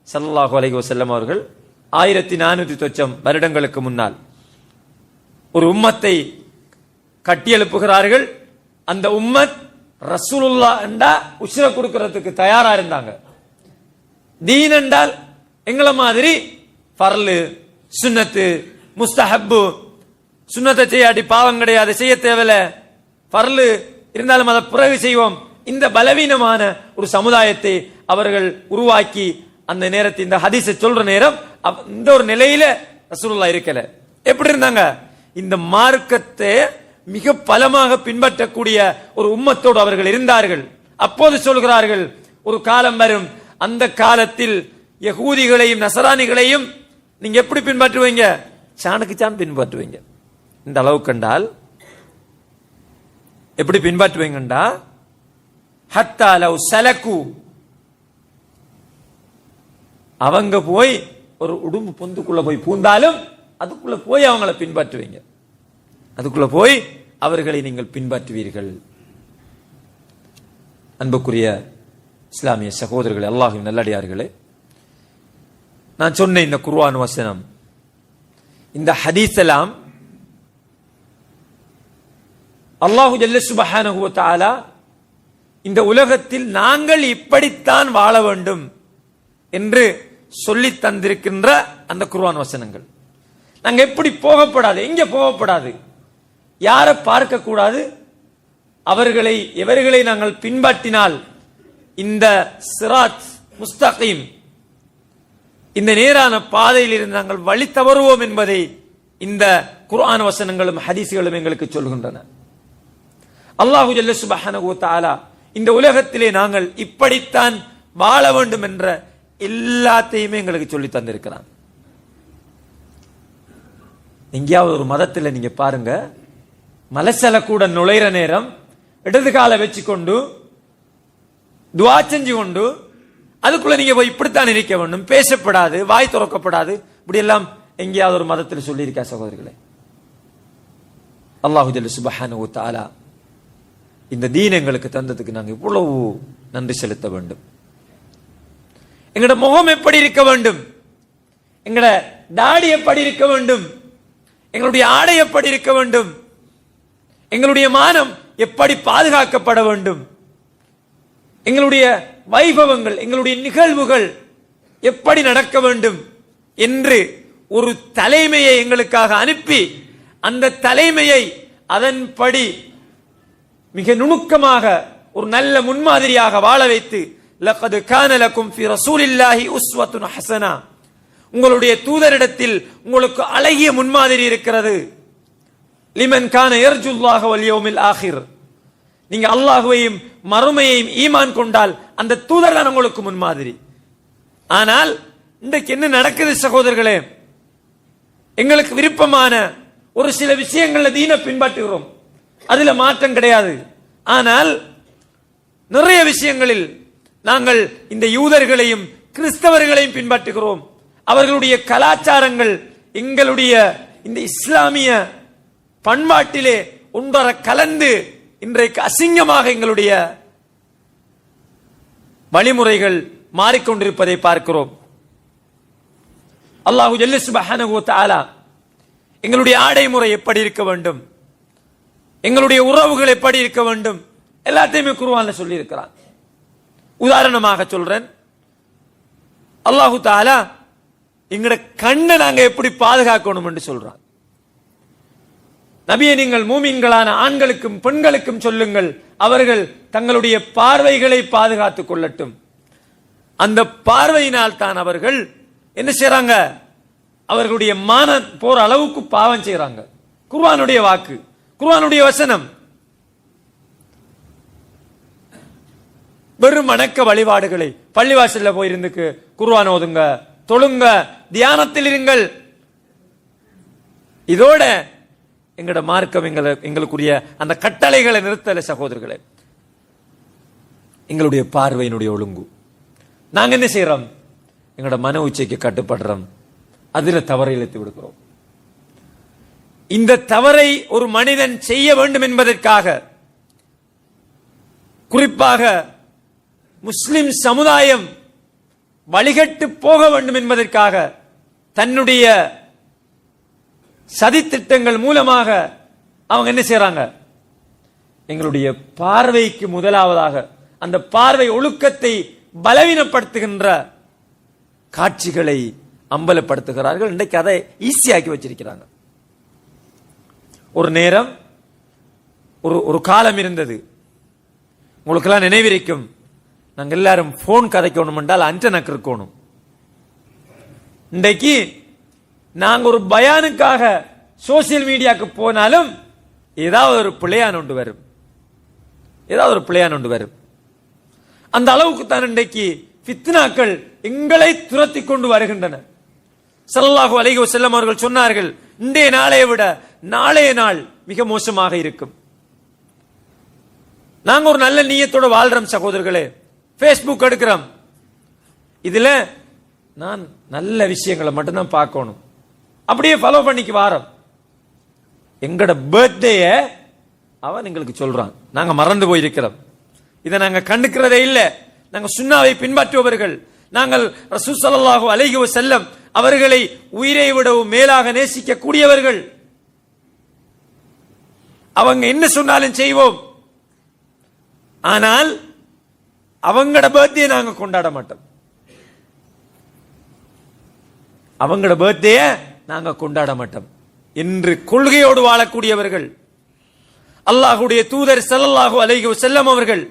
ஸல்லல்லாஹு அலைஹி வஸல்லம் அவர்கள் 1400 வருடங்களுக்கு முன்னால் ஒரு உம்மத்தை கட்டியெழுப்புகிறார்கள். அந்த உம்மத் ரசூலுல்லாஹ் என்றா உஸ்ர கொடுக்கிறதுக்கு தயாரா இருந்தாங்க. தீன் என்றால் எங்களை மாதிரி ஃபர்லு, சுன்னத்து, முஸ்தஹப்பு, சுன்னத்தை செய்யாட்டி பாவம் கிடையாது, செய்ய தேவையில்ல, ஃபர்லு இருந்தாலும் அதை பிறகு செய்வோம், இந்த பலவீனமான ஒரு சமுதாயத்தை அவர்கள் உருவாக்கி அந்த நேரத்தில் இந்த ஹதீஸை சொல்ற நேரம் இந்த ஒரு நிலையில ரசூலுல்லாஹ் இருக்கல. எப்படி இருந்தாங்க? இந்த மார்க்கத்தை மிக பலமாக பின்பற்றக்கூடிய ஒரு உம்மத்தோடு அவர்கள் இருந்தார்கள். அப்போது சொல்கிறார்கள், ஒரு காலம் வரும், அந்த காலத்தில் யகூதிகளையும் நசரானிகளையும் நீங்க எப்படி பின்பற்றுவீங்க? சாணுக்கு சான் பின்பற்றுவீங்க. இந்த அளவு கண்டால் எப்படி பின்பற்றுவீங்கண்டா, ஹத்தா லவ் சலகு, அவங்க போய் ஒரு உடும்பு பொந்துக்குள்ள போய் பூந்தாலும் அதுக்குள்ள போய் அவங்கள பின்பற்றுவீங்க, அதுக்குள்ள போய் அவர்களை நீங்கள் பின்பற்றுவீர்கள். அன்புக்குரிய இஸ்லாமிய சகோதரர்களே, அல்லாஹ்வின் நல்லடியார்களே, நான் சொன்ன இந்த குர்ஆன் வசனம், இந்த ஹதீஸ் எல்லாம் அல்லாஹு ஜல்ல சுப்ஹானஹு வ தஆலா இந்த உலகத்தில் நாங்கள் இப்படித்தான் வாழ வேண்டும் என்று சொல்லி தந்திருக்கின்ற அந்த குர்ஆன் வசனங்கள். நாங்க எப்படி போகப்படாது, எங்க போகப்படாது, யாரை பார்க்க கூடாது, எவர்களை நாங்கள் பின்பற்றினால் இந்த சிராத் முஸ்தகீம், இந்த நேரான பாதையில் இருந்து நாங்கள் வழி தவறுவோம் என்பதை இந்த குர்ஆன் வசனங்களும் ஹதீஸ்களும் எங்களுக்கு சொல்கின்றன. அல்லாஹு ஜல்ல சுப்ஹானஹு வ தஆலா இந்த உலகத்திலே நாங்கள் இப்படித்தான் வாழ வேண்டும் என்ற எல்லாத்தையுமே எங்களுக்கு சொல்லி தந்திருக்கிறான். எங்கேயாவது ஒரு மதத்தில் நீங்க பாருங்க, மலசல கூட நுழைற நேரம் இடது காலை வச்சு கொண்டு துஆ செஞ்சு கொண்டு அதுக்குள்ள நீங்க போய் இப்படித்தான் இருக்க வேண்டும், பேசப்படாது, வாய் திறக்கப்படாது, இப்படி எல்லாம் எங்கேயாவது ஒரு மதத்தில் சொல்லி இருக்கா சகோதரர்களே? அல்லாஹு ஜல்ல சுப்ஹானஹு வ தஆலா இந்த தீன் எங்களுக்கு தந்ததுக்கு நாங்க இவ்வளவு நன்றி செலுத்த வேண்டும். எங்களோட முகம் எப்படி இருக்க வேண்டும், எங்களோட தாடி எப்படி இருக்க வேண்டும், எங்களுடைய ஆடை எப்படி இருக்க வேண்டும், எங்களுடைய மானம் எப்படி பாதுகாக்கப்பட வேண்டும், எங்களுடைய வைபவங்கள், எங்களுடைய நிகழ்வுகள் எப்படி நடக்க வேண்டும் என்று ஒரு தலைமையை எங்களுக்காக அனுப்பி, அந்த தலைமையை அதன்படி மிக நுணுக்கமாக ஒரு நல்ல முன்மாதிரியாக வாழ வைத்து, லகத் கான லகும் ஃபீ ரசூலில்லாஹி உஸ்வத்துன் ஹஸனா, உங்களுடைய தூதரிடத்தில் உங்களுக்கு அழகிய முன்மாதிரி இருக்கிறது. லிமன் கான யர்ஜுல்லாஹ வல் யௌமில் ஆகிர், நீங்க அல்லாஹ்வையும் மறுமையையும் ஈமான் கொண்டால் அந்த தூதர் தான் உங்களுக்கு முன்மாதிரி. ஆனால் இன்றைக்கு என்ன நடக்குது சகோதரர்களே? எங்களுக்கு விருப்பமான ஒரு சில விஷயங்கள்ல தீனை பின்பற்றுகிறோம், அதுல மாற்றம் கிடையாது. ஆனால் நிறைய விஷயங்களில் நாங்கள் இந்த யூதர்களையும் கிறிஸ்தவர்களையும் பின்பற்றுகிறோம். அவர்களுடைய கலாச்சாரங்கள் எங்களுடைய இந்த இஸ்லாமிய பண்பாட்டிலே ஒன்றரை கலந்து இன்றைக்கு அசிங்கமாக எங்களுடைய வழிமுறைகள் மாறிக்கொண்டிருப்பதை பார்க்கிறோம். அல்லாஹு ஜல்ல சுப்ஹானஹு வ தஆலா எங்களுடைய ஆடை முறை எப்படி இருக்க வேண்டும், எங்களுடைய உறவுகள் எப்படி இருக்க வேண்டும், எல்லாத்தையுமே குர்ஆன்ல சொல்லி இருக்கிறான். உதாரணமாக சொல்றேன், அல்லாஹு தஆலா எங்கட கண்ணை நாங்க எப்படி பாதுகாக்கணும் என்று சொல்றான். நபியை நீங்கள் மூமின்களான ஆண்களுக்கும் பெண்களுக்கும் சொல்லுங்கள், அவர்கள் தங்களுடைய பார்வைகளை பாதுகாத்துக் கொள்ளட்டும். அந்த பார்வையினால் தான் அவர்கள் என்ன செய்யறாங்க, அவர்களுடைய மானம் போற அளவுக்கு பாவம் செய்யறாங்க. குர்ஆனுடைய வாக்கு, குர்ஆனுடைய வசனம். வெறும் வணக்க வழிபாடுகளை பள்ளிவாசல்ல போயிருந்துக்கு குர்ஆன் ஓதுங்க, தொழுங்க, தியானத்தில் இருங்கள். இதோட எங்கட மார்க்கம் எங்களுக்குரிய அந்த கட்டளைகளை நிறுத்தல சகோதரர்களே. எங்களுடைய பார்வையினுடைய ஒழுங்கு, நாங்க என்ன செய்யறோம், எங்களோட மன உச்சைக்கு கட்டுப்படுறோம், அதுல தவறை இழுத்து விடுக்கிறோம். இந்த தவறை ஒரு மனிதன் செய்ய வேண்டும் என்பதற்காக, குறிப்பாக முஸ்லிம் சமுதாயம் வழிகட்டு போக வேண்டும் என்பதற்காக தன்னுடைய சதித்திட்டங்கள் மூலமாக அவங்க என்ன செய்யறாங்க, எங்களுடைய பார்வைக்கு முதலாவதாக அந்த பார்வை ஒழுக்கத்தை பலவீனப்படுத்துகின்ற காட்சிகளை அம்பலப்படுத்துகிறார்கள். இன்றைக்கு அதை ஈஸியாக்கி வச்சிருக்கிறாங்க. ஒரு நேரம் ஒரு காலம் இருந்தது, உங்களுக்கெல்லாம் நினைவிருக்கும், நாங்கள் எல்லாரும் போன் கதைக்கணும் என்றால் அண்டனக்கு இருக்கணும், இன்றைக்கு நாங்க ஒரு பயானுக்காக சோசியல் மீடியாவுக்கு போனாலும் ஏதாவது ஒரு பிள்ளையான் ஒன்று வரும், ஏதாவது ஒரு பிள்ளையான் ஒன்று வரும். அந்த அளவுக்கு தான் இன்றைக்கு ஃபித்னாக்கள் எங்களை துரத்தி கொண்டு வருகின்றன. ஸல்லல்லாஹு அலைஹி வஸல்லம் அவர்கள் சொன்னார்கள், இன்றைய நாளை விட நாளைய நாள் மிக மோசமாக இருக்கும். நாங்க ஒரு நல்ல நீயத்தோட வாழ்றோம் சகோதரர்களே, ஃபேஸ்புக் எடுக்கிறோம், இதுல நான் நல்ல விஷயங்களை மட்டும்தான் பார்க்கணும், அப்படியே ஃபாலோ பண்ணிக்கு வாரோம். எங்கட பர்த்டே அவன் எங்களுக்கு சொல்றான், நாங்க மறந்து போயிருக்கிறோம், இதை நாங்க கண்டுக்கிறதே இல்லை. நாங்க சுன்னாவை பின்பற்றுபவர்கள், நாங்கள் ரசூல் ஸல்லல்லாஹு அலைஹி வஸல்லம் அவர்களை உயிரை விடவும் மேலாக நேசிக்க கூடியவர்கள். அவங்க என்ன சொன்னாலும் செய்வோம். ஆனால் அவங்களோட பர்த்டே நாங்க கொண்டாட மாட்டோம், அவங்களோட பர்த்டே நாங்க கொண்டாட மாட்டோம் என்று கொள்கையோடு வாழக்கூடியவர்கள். அல்லாஹ்வுடைய தூதர் ஸல்லல்லாஹு அலைஹி வஸல்லம் அவர்கள்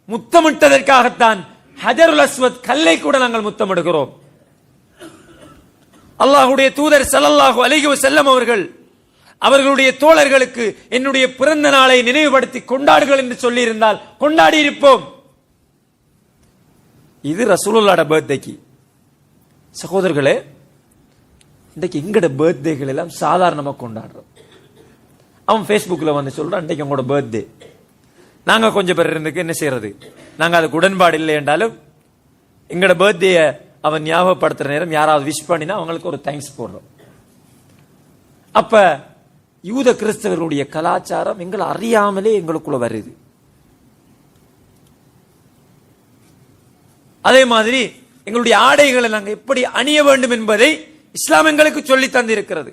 முத்தமிட்டதற்காகத்தான் ஹஜருல் அஸ்வத் கல்லை கூட நாங்கள் முத்தமிடுகிறோம். அல்லாஹ்வுடைய தூதர் ஸல்லல்லாஹு அலைஹி வஸல்லம் அவர்கள் அவர்களுடைய தோழர்களுக்கு என்னுடைய பிறந்த நாளை நினைவுபடுத்தி கொண்டாடுகள் என்று சொல்லி இருந்தால் கொண்டாடி இருப்போம். இது ரசூலுல்லாஹ்வோட பர்த்டேக்கு. சகோதரர்களே, இன்றைக்கு எங்கட பர்த்டேகள் எல்லாம் சாதாரணமாக கொண்டாடுறோம். அவன் ஃபேஸ்புக்கில் வந்து சொல்றான், இன்றைக்கு உங்களோட பர்த்டே. நாங்க கொஞ்சம் பேர் இருந்துக்கு என்ன செய்யறது, நாங்க அதுக்கு உடன்பாடு இல்லை என்றாலும் எங்கட பர்த்டே அவன் ஞாபகப்படுத்துற நேரம் யாராவது விஷ் பண்ணினா அவங்களுக்கு ஒரு தேங்க்ஸ் போடுறோம். அப்ப யூத கிறிஸ்தவர்களுடைய கலாச்சாரம் எங்களை அறியாமலே எங்களுக்குள்ள வருது. அதே மாதிரி எங்களுடைய ஆடைகளை நாங்கள் எப்படி அணிய வேண்டும் என்பதை இஸ்லாம் எங்களுக்கு சொல்லி தந்திருக்கிறது.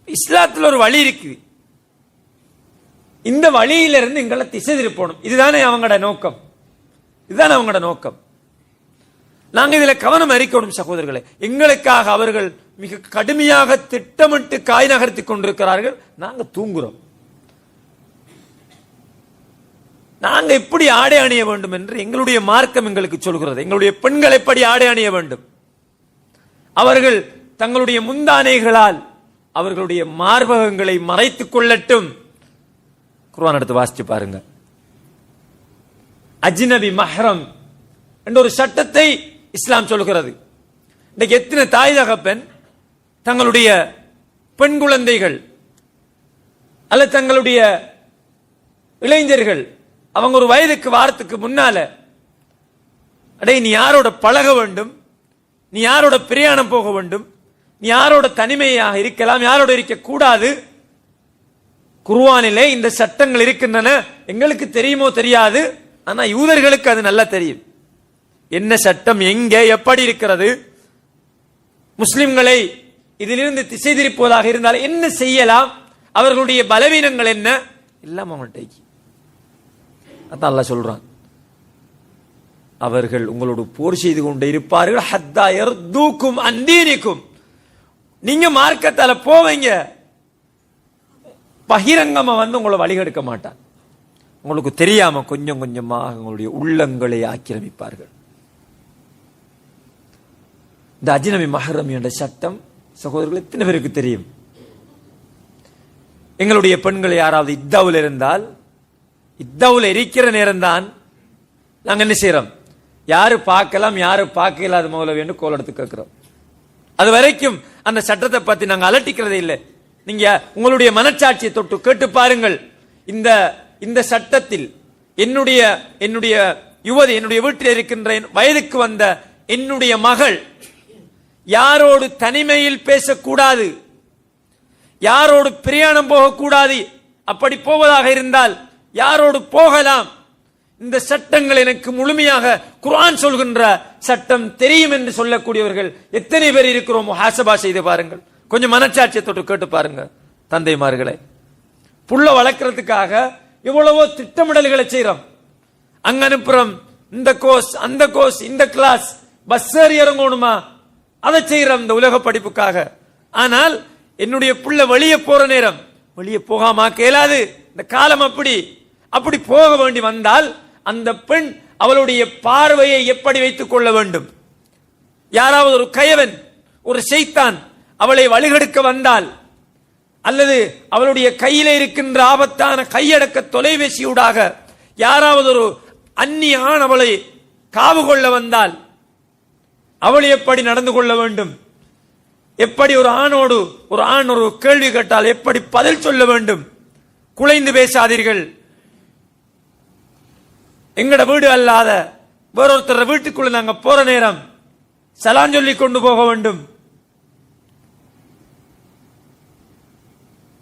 இஸ்லாத்தில் ஒரு வழி இருக்கு, இந்த வழியிலிருந்து எங்களை திசை திருப்பணும். இதுதானே அவங்களோட நோக்கம், இதுதானே அவங்களோட நோக்கம். நாங்க இதுல கவனம் அறிக்கணும் சகோதரர்களை. எங்களுக்காக அவர்கள் மிக கடுமையாக திட்டமிட்டு காய் நகர்த்தி கொண்டிருக்கிறார்கள், நாங்க தூங்குறோம். நாங்க எப்படி ஆடை அணிய வேண்டும் என்று எங்களுடைய மார்க்கம் எங்களுக்கு சொல்கிறது. எங்களுடைய பெண்கள் எப்படி ஆடை அணிய வேண்டும், அவர்கள் தங்களுடைய முந்தானைகளால் அவர்களுடைய மார்பகங்களை மறைத்துக் கொள்ளட்டும். குர்ஆன் எடுத்து வாசிச்சு பாருங்க. அஜ்னபி மஹ்ரம் என்ற ஒரு சட்டத்தை இஸ்லாம் சொல்கிறது. இன்னைக்கு எத்தனை தாய் தகப்பன் தங்களுடைய பெண் குழந்தைகள் அல்லது தங்களுடைய இளைஞர்கள் அவங்க ஒரு வயதுக்கு வாரத்துக்கு முன்னால, அடே நீ யாரோட பழக வேண்டும், நீ யாரோட பிரயாணம் போக வேண்டும், நீ யாரோட தனிமையாக இருக்கலாம், யாரோட இருக்க கூடாது, குர்ஆனிலே இந்த சட்டங்கள் இருக்கின்றன. எங்களுக்கு தெரியுமோ தெரியாது, ஆனா யூதர்களுக்கு அது நல்லா தெரியும். என்ன சட்டம் எங்க எப்படி இருக்கிறது, முஸ்லிம்களை இதிலிருந்து திசை திருப்புவதாக இருந்தால் என்ன செய்யலாம், அவர்களுடைய பலவீனங்கள் என்ன, எல்லாம் அவங்கள்ட்ட. அதான் அல்லாஹ் சொல்றான், அவர்கள் உங்களோடு போர் செய்து கொண்டு இருப்பார்கள், ஹத்தா யர்தூக்கும் அன் தீனிக்கும். நீங்க மார்க்கத்தால போவீங்க, பகிரங்கமா வந்து உங்களை வழிகெடுக்க மாட்டான். உங்களுக்கு தெரியாம கொஞ்சம் கொஞ்சமாக உங்களுடைய உள்ளங்களை ஆக்கிரமிப்பார்கள். இந்த அஜ்னபி மஹ்ரம் என்ற சட்டம் சகோதரர்கள் எத்தனை பேருக்கு தெரியும்? எங்களுடைய பெண்கள் யாராவது இத்தாவில் இருந்தால், இத்தாவில் இருக்கிற நேரம் தான் நாங்க என்ன செய்யறோம், யாரு பார்க்கலாம் யாரு பார்க்க இல்லாத மௌலவி என்று கோல் எடுத்து கேட்கிறோம். அது வரைக்கும் அந்த சட்டத்தை பத்தி நாங்க அலட்டிக்கிறதே இல்லை. நீங்க உங்களுடைய மனச்சாட்சியை தொட்டு கேட்டு பாருங்கள். இந்த சட்டத்தில் என்னுடைய யுவதி, என்னுடைய வீட்டில் இருக்கின்ற வயதுக்கு வந்த என்னுடைய மகள் யாரோடு தனிமையில் பேசக்கூடாது, யாரோடு பிரயாணம் போகக்கூடாது. அப்படி போவதாக இருந்தால் யாரோடு போகலாம், இந்த சட்டங்கள் எனக்கு முழுமையாக குர்ஆன் சொல்கின்ற சட்டம் தெரியும் என்று சொல்லக்கூடியவர்கள் எத்தனை பேர் இருக்கிறோம்? முஹாசபா செய்து பாருங்கள். கொஞ்சம் மனச்சாட்சியை தொட்டு கேட்டு பாருங்க. தந்தைமார்களை, புள்ள வளர்க்கறதுக்காக எவ்வளவோ திட்டமிடல்களை செய்யறோம். அங்க அனுப்புறோம், இந்த கோர்ஸ் அந்த கோர்ஸ், இந்த கிளாஸ், பஸ் ஏறி இறங்கணுமா, அதை செய்யறோம் இந்த உலக படிப்புக்காக. ஆனால் என்னுடைய புள்ள வெளியே போற நேரம் வெளியே போகாம கேளாது. இந்த காலம் அப்படி போக வேண்டி வந்தால் அந்த பெண் அவளுடைய பார்வையை எப்படி வைத்துக் கொள்ள வேண்டும்? யாராவது ஒரு கயவன் ஒரு ஷைத்தான் அவளை வழிகெடுக்க வந்தால், அல்லது அவளுடைய கையில இருக்கின்ற ஆபத்தான கையடக்க தொலைபேசியூடாக யாராவது ஒரு அந்நிய ஆண் அவளை காவு கொள்ள வந்தால் அவள் எப்படி நடந்து கொள்ள வேண்டும், எப்படி ஒரு ஆணோடு ஒரு ஆண் ஒரு கேள்வி கேட்டால் எப்படி பதில் சொல்ல வேண்டும். குலைந்து பேசாதீர்கள். எங்கட வீடு அல்லாத வேறொருத்தர் வீட்டுக்குள்ள நாங்க போற நேரம் சலான் சொல்லி கொண்டு போக வேண்டும்.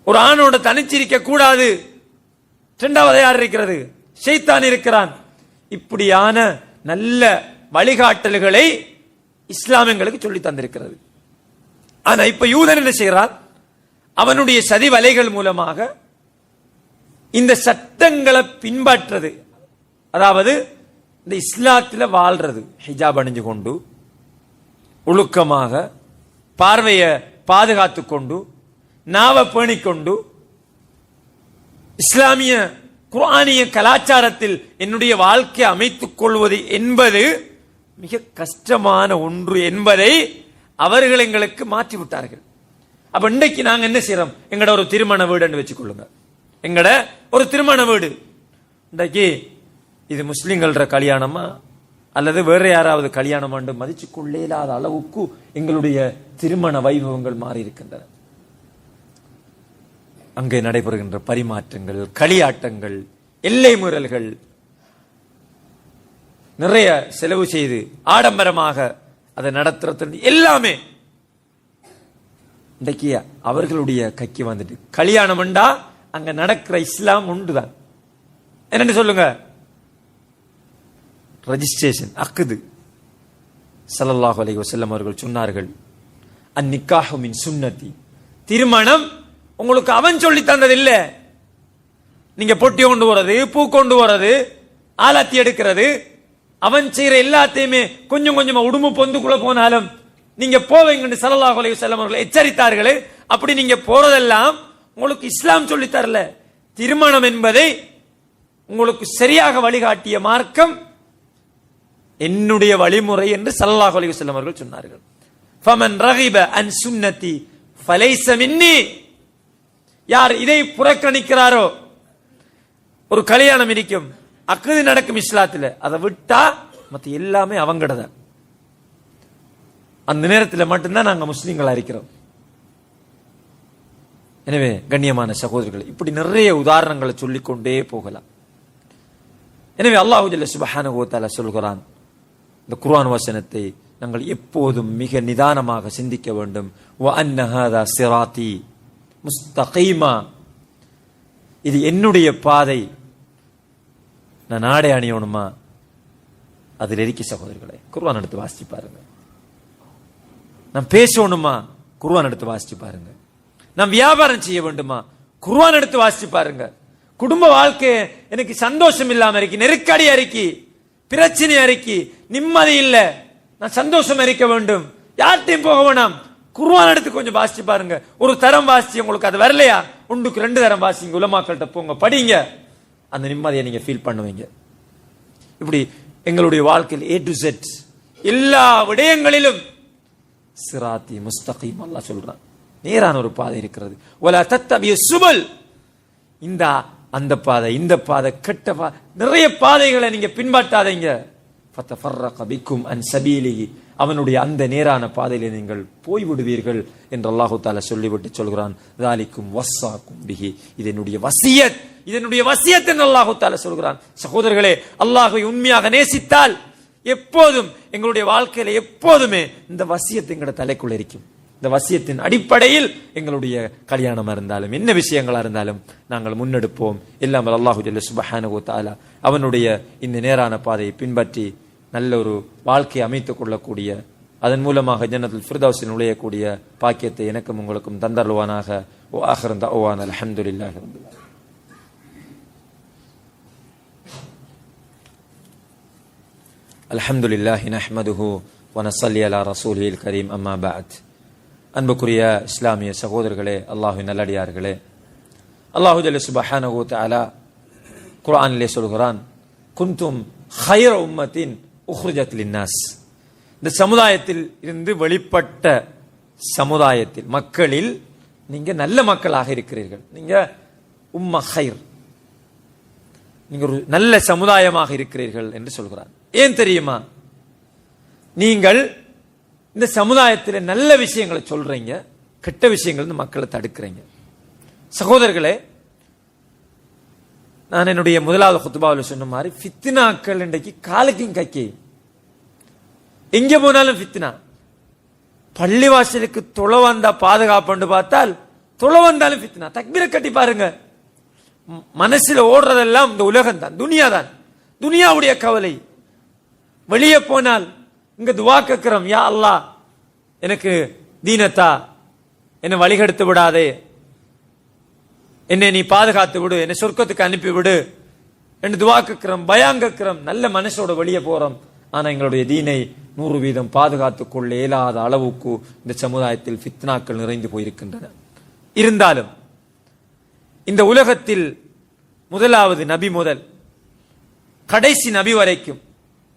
ஒரு ஆணோட தனிச்சிருக்க கூடாது. இரண்டாவது யார் இருக்கிறது? ஷைத்தான் இருக்கிறான். இப்படியான நல்ல வழிகாட்டல்களை இஸ்லாம் எங்களுக்கு சொல்லி தந்திருக்கிறது. ஆனா இப்ப யூதன் என்ன செய்கிறான்? அவனுடைய சதி வலைகள் மூலமாக இந்த சட்டங்களை பின்பற்றது, அதாவது இந்த இஸ்லாத்தில் வாழ்றது, ஹிஜாப் அணிஞ்சு கொண்டு ஒழுக்கமாக பார்வையை பாதுகாத்து கொண்டு நாவ பேணிக்கொண்டு இஸ்லாமிய குர்ஆனிய கலாச்சாரத்தில் என்னுடைய வாழ்க்கையை அமைத்துக் கொள்வது என்பது மிக கஷ்டமான ஒன்று என்பதை அவர்கள் எங்களுக்கு மாற்றி விட்டார்கள். அப்ப இன்றைக்கு நாங்க என்ன செய்யறோம்? எங்கட ஒரு திருமண வீடு வச்சுக்கொள்ளுங்க. எங்கட ஒரு திருமண வீடு இன்றைக்கு இது முஸ்லிம்கள கல்யாணமா அல்லது வேற யாராவது கல்யாணம் என்று மதிச்சு கொள்ளேலாத அளவுக்கு எங்களுடைய திருமண வைபவங்கள் மாறி இருக்கின்றன. அங்கே நடைபெறுகின்ற பரிமாற்றங்கள், களியாட்டங்கள், எல்லை மீறல்கள், நிறைய செலவு செய்து ஆடம்பரமாக அதை நடத்துறது எல்லாமே இன்றைக்கு அவர்களுடைய கைக்கு வந்துட்டு. கல்யாணம் என்றா அங்க நடக்கிற இஸ்லாம் உண்டுதான். என்னன்னு சொல்லுங்க? ரெஜிஸ்ட்ரேஷன், அக்குது. ஸல்லல்லாஹு அலைஹி வஸல்லம் அவர்கள் சொன்னார்கள், அந்நிக்காஹு மின் சுன்னதி. திருமணம் உங்களுக்கு அவன் சொல்லி தந்தது இல்ல. நீங்க பொட்டி கொண்டு போறது, பூ கொண்டு போறது, ஆலாத்தி எடுக்கிறது, அவன் செய்யற எல்லாத்தையுமே கொஞ்சம் கொஞ்சமா உடும்பு பொந்துக்குள்ள போனாலும் நீங்க போவீங்கன்னு ஸல்லல்லாஹு அலைஹி வஸல்லம் அவர்கள் எச்சரித்தார்களே. அப்படி நீங்க போறதெல்லாம் உங்களுக்கு இஸ்லாம் சொல்லி தரல. திருமணம் என்பதை உங்களுக்கு சரியாக வழிகாட்டிய மார்க்கம் என்னுடைய வழிமுறை என்று ஸல்லல்லாஹு அலைஹி வஸல்லம் அவர்கள் சொன்னார்கள். ஃபமன் ரகிப அன் சுன்னதி ஃபலைஸ மின்னி. யார் இதை புறக்கணிக்கிறாரோ, ஒரு கல்யாணம் இருக்கும், அக்குது நடக்கும் இஸ்லாத்தில், அதை விட்டா மத்த எல்லாமே அவங்கடதான். அந்த நேரத்தில் மட்டும்தான் நாங்க முஸ்லிம்களா இருக்கிறோம். எனவே கண்ணியமான சகோதரர்கள், இப்படி நிறைய உதாரணங்களை சொல்லிக்கொண்டே போகலாம். எனவே அல்லாஹு ஜல்ல சுப்ஹானஹு வ தஆலா சொல்கிறான், இந்த குர்ஆன் வசனத்தை நாங்கள் எப்போதும் மிக நிதானமாக சிந்திக்க வேண்டும். வ அன்ன ஹாதா சிராத்தி முஸ்தகீமா. இது என்னுடைய பாதை. நான் ஆடை அணியணுமா? அதில் இருக்க சகோதரர்களை குர்ஆன் எடுத்து வாசிச்சு பாருங்க. நான் பேசணுமா? குர்ஆன் எடுத்து வாசிச்சு பாருங்க. நான் வியாபாரம் செய்ய வேண்டுமா? குர்ஆன் எடுத்து வாசிச்சு பாருங்க. குடும்ப வாழ்க்கை எனக்கு சந்தோஷம் இல்லாம இருக்கு, நெருக்கடி அறிக்கி, பிரச்சனை அறிக்கி, நிம்மதி இல்ல, நான் சந்தோஷம் இருக்க வேண்டும், யார்ட்டையும் போக வேணாம், குர்ஆன் எடுத்து கொஞ்சம் வாசிச்சு பாருங்க. ஒரு தரம் வாசிச்சு உங்களுக்கு அது வரலையா, ஒன்றுக்கு 2 தரம் வாசிங்க, உலமாக்கள்கிட்ட போங்க, படிங்க, அந்த நிம்மதியை நீங்க ஃபீல் பண்ணுவீங்க. இப்படி எங்களுடைய வாழ்க்கையில் A to Z எல்லா விடயங்களிலும் சிராத்தி முஸ்தகீம் அல்லாஹ் சொல்றான், நேரான ஒரு பாதை இருக்கிறது. வலா தத்தபிய சுபல். இந்த அந்த பாதை, இந்த பாதை, கெட்ட பாதை, நிறைய பாதைகளை நீங்க பின்பற்றாதீங்க. ஃபதஃபர்ரக பிக்கும் அன் சபீலிஹி. அவனுடைய அந்த நேரான பாதையிலே நீங்கள் போய்விடுவீர்கள் என்று அல்லாஹு தஆலா சொல்லிவிட்டு சொல்கிறான், ذالிக்கும் வஸ்ஸாக்கும் பிஹி. இதனுடைய வசியத், இதனுடைய வசியத் என்று அல்லாஹு தஆலா சொல்கிறான். சகோதரர்களே, அல்லாஹ்வை உண்மையாக நேசித்தால் எப்போதும் எங்களுடைய வாழ்க்கையில எப்போதுமே இந்த வசியத் எங்களுடைய தலைக்குள்ள இருக்கும். இந்த வசியத்தின் அடிப்படையில் எங்களுடைய கல்யாணமா இருந்தாலும் என்ன விஷயங்களா இருந்தாலும் நாங்கள் முன்னெடுப்போம். எல்லாம் அல்லாஹு ஜல்ல சுப்ஹானஹு வ தஆலா அவனுடைய இந்த நேரான பாதையை பின்பற்றி நல்ல ஒரு வாழ்க்கையை அமைத்துக் கொள்ளக்கூடிய, அதன் மூலமாக ஜன்னத்துல் ஃபிர்தௌஸில் நுழையக்கூடிய பாக்கியத்தை எனக்கும் உங்களுக்கும் தந்தருள்வானாக. வ ஆகிரு தஅவானா அல்ஹம்துலில்லாஹி ரப்பில் ஆலமீன். அல்ஹம்துலில்லாஹி நஹ்மதுஹு வ நஸல்லி அலா ரசூலில் கரீம். அம்மா பஅத். அன்புக்குரிய இஸ்லாமிய சகோதரர்களே, அல்லாஹ்வின் நல்லடியார்களே, அல்லாஹு ஜல்ல சுப்ஹானஹு வ தஆலா குர்ஆனிலே சொல்கிறான், குன்தும் ഖൈറ உம்மத்தின் உக்ரிஜத் லின்னாஸ். இந்த சமுதாயத்தில் இருந்து வெளிப்பட்ட சமுதாயத்தில் மக்களில் நீங்க நல்ல மக்களாக இருக்கிறீர்கள். நீங்க உம்ம ஹைர், நீங்க ஒரு நல்ல சமுதாயமாக இருக்கிறீர்கள் என்று சொல்கிறார். ஏன் தெரியுமா? நீங்கள் இந்த சமுதாயத்தில் நல்ல விஷயங்களை சொல்றீங்க, கெட்ட விஷயங்கள் மக்களை தடுக்கிறீங்க. சகோதரர்களே, நான் என்னுடைய முதலாவது குத்துபாவில் சொன்ன மாதிரி ஃபித்னாக்கள் இன்றைக்கு காலுக்கும் கைக்கி எங்க போனாலும் ஃபித்னா. பள்ளிவாசலுக்கு தொலை வந்தா பாதுகாப்பு பார்த்தால் தொலை வந்தாலும் ஃபித்னா. தக்பீரை கட்டி பாருங்க, மனசுல ஓடுறதெல்லாம் இந்த உலகம் தான், துனியா தான், துனியாவுடைய கவலை. வெளியே போனால் இங்க துவா கேட்கிறோம், யா அல்லாஹ் எனக்கு தீனத்தா, என்னை வழிகெடுத்து விடாதே, என்னை நீ பாதுகாத்து விடு, என்னை சொர்க்கத்துக்கு அனுப்பி விடு என்று துவா கேட்கிறோம், பயான் கேட்கிறோம், நல்ல மனசோட வெளியே போறோம். ஆனா எங்களுடைய தீனை 100% பாதுகாத்துக் கொள்ள இயலாத அளவுக்கு இந்த சமுதாயத்தில் ஃபித்னாக்கள் நிறைந்து போயிருக்கின்றன. இருந்தாலும் இந்த உலகத்தில் முதலாவது நபி முதல் கடைசி நபி வரைக்கும்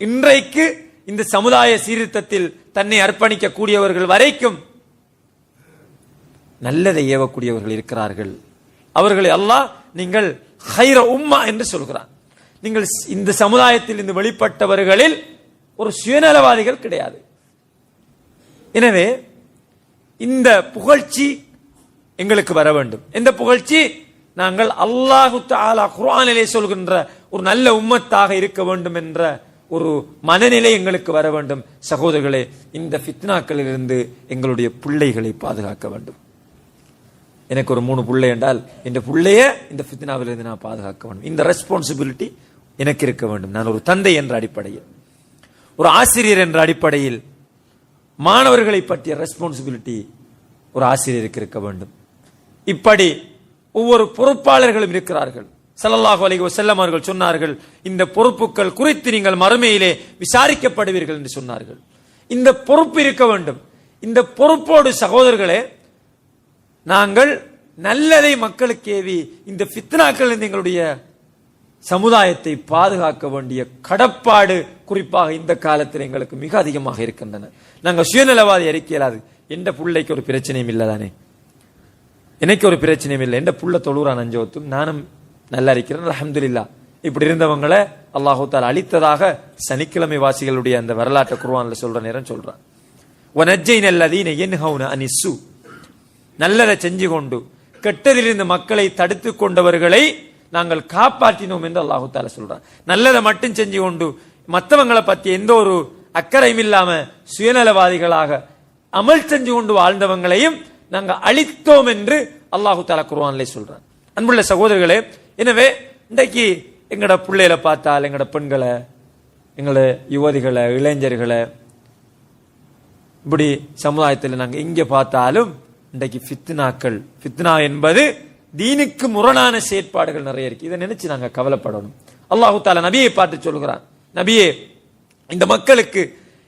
இன்றைக்கு இந்த சமுதாய சீர்திருத்தத்தில் தன்னை அர்ப்பணிக்க கூடியவர்கள் வரைக்கும் நல்லதை ஏவக்கூடியவர்கள் இருக்கிறார்கள். அவர்களை அல்லாஹ் நீங்கள் ஹைர உம்மா என்று சொல்கிறான். நீங்கள் இந்த சமுதாயத்தில் இருந்து வெளிப்பட்டவர்களில் ஒரு சுயநலவாதிகள் கிடையாது. எனவே இந்த புகழ்ச்சி எங்களுக்கு வர வேண்டும். இந்த புகழ்ச்சி நாங்கள் அல்லாஹு தஆலா குர்ஆனிலே சொல்கின்ற ஒரு நல்ல உம்மத்தாக இருக்க வேண்டும் என்ற ஒரு மனநிலை எங்களுக்கு வர வேண்டும். சகோதரர்களே, இந்த ஃபித்னாக்களில் இருந்து எங்களுடைய பிள்ளைகளை பாதுகாக்க வேண்டும். எனக்கு ஒரு 3 பிள்ளை என்றால் இந்த பிள்ளைய இந்த ஃபித்னாவில் இருந்து நான் பாதுகாக்க வேண்டும். இந்த ரெஸ்பான்சிபிலிட்டி எனக்கு இருக்க வேண்டும். நான் ஒரு தந்தை என்ற அடிப்படையில், ஒரு ஆசிரியர் என்ற அடிப்படையில் மாணவர்களை பற்றிய ரெஸ்பான்சிபிலிட்டி ஒரு ஆசிரியருக்கு இருக்க வேண்டும். இப்படி ஒவ்வொரு பொறுப்பாளர்களும் இருக்கிறார்கள். ஸல்லல்லாஹு அலைஹி வஸல்லம் அவர்கள் சொன்னார்கள், இந்த பொறுப்புகள் குறித்து நீங்கள் மறுமையிலே விசாரிக்கப்படுவீர்கள் என்று சொன்னார்கள். இந்த பொறுப்பு இருக்க வேண்டும். இந்த பொறுப்போடு சகோதரர்களே, நாங்கள் நல்லதை மக்களுக்கு ஏவி இந்த ஃபித்னாக்கள் எங்களுடைய சமுதாயத்தை பாதுகாக்க வேண்டிய கடப்பாடு குறிப்பாக இந்த காலத்தில் எங்களுக்கு மிக அதிகமாக இருக்கின்றன. நாங்கள் சுயநலவாதி அறிக்கையிலாது. எந்த பிள்ளைக்கு ஒரு பிரச்சனையும் இல்லை தானே, எனக்கு ஒரு பிரச்சனையும் இல்லை, எந்த புள்ள தொழுறான் அஞ்சோத்தும் நானும் நல்லா இருக்கிறேன் அல்ஹம்துலில்லாஹ். இப்படி இருந்தவங்களை அல்லாஹு தஆலா அழித்ததாக சனிக்கிழமை வாசிகளுடைய அந்த வரலாற்றை குர்ஆன்ல சொல்ற நேரம் சொல்றான். வனஜ்ஜைனல் லதீன யன்ஹவுன அனிஸ்ஸு, நல்லதை செஞ்சு கொண்டு கெட்டதிலிருந்து மக்களை தடுத்து கொண்டவர்களை நாங்கள் காப்பாற்றினோம் என்று அல்லாஹு தஆலா சொல்றான். நல்லதை மட்டும் செஞ்சு கொண்டு மற்றவங்களை பற்றி எந்த ஒரு அக்கறையும் இல்லாம சுயநலவாதிகளாக அமல் செஞ்சு கொண்டு வாழ்ந்தவங்களையும் நாங்கள் அழித்தோம் என்று அல்லாஹு தஆலா குர்ஆனிலே சொல்றான். அன்புள்ள சகோதரர்களே, எனவே இன்றைக்கு எங்கட பிள்ளைகளை பார்த்தால், எங்கட பெண்களை, எங்களோட யுவதிகளை, இளைஞர்களை, இப்படி சமுதாயத்தில் நாங்கள் எங்கே பார்த்தாலும் இன்றைக்கு ஃபித்னாக்கள், ஃபித்னா என்பது தீனுக்கு முரணான செயற்பாடுகள் நிறைய இருக்கு. இதை நினைச்சு நாங்கள் கவலைப்படணும். அல்லாஹு தஆலா நபியை பார்த்து சொல்கிறான், நபியே, இந்த மக்களுக்கு